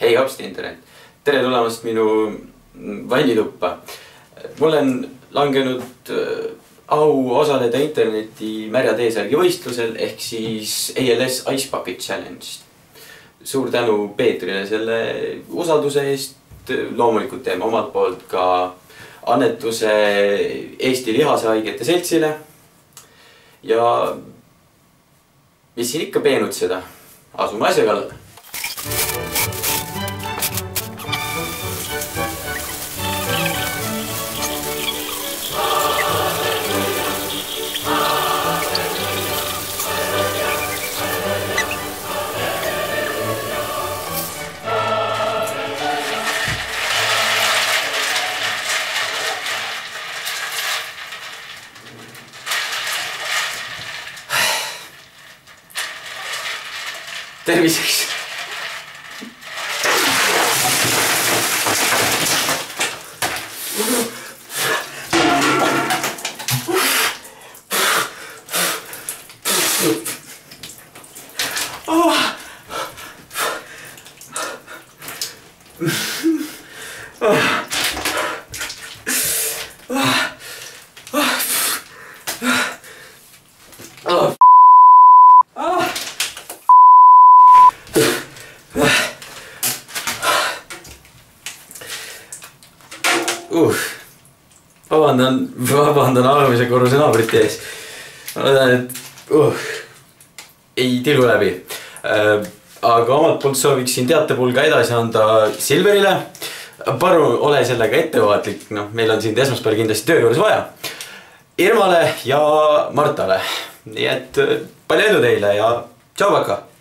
Hei hopsti internet, tere tulemast minu vannituppa. Mul on langenud au osaleda interneti märja T-särgi võistlusel ehk siis ALS Ice Bucket Challenge. Suur tänu Peetrile selle usalduse eest. Loomulikult teeme omalt poolt ka annetuse Eesti Lihasehaigete Seltsile. Ja mis siin ikka peenud seda? Asume asja kallale. Terviseks! Vabandan alamise korruse naabrite ees. Ma loodan, et ei tilu läbi. Aga omalt poolt sooviksin teatepulga edasi anda Silverile. Palun ole sellega ettevaatlik. Meil on sind esmaspäeval kindlasti töö juures vaja. Irmale ja Martale. Nii et palju edu teile ja tšau paka!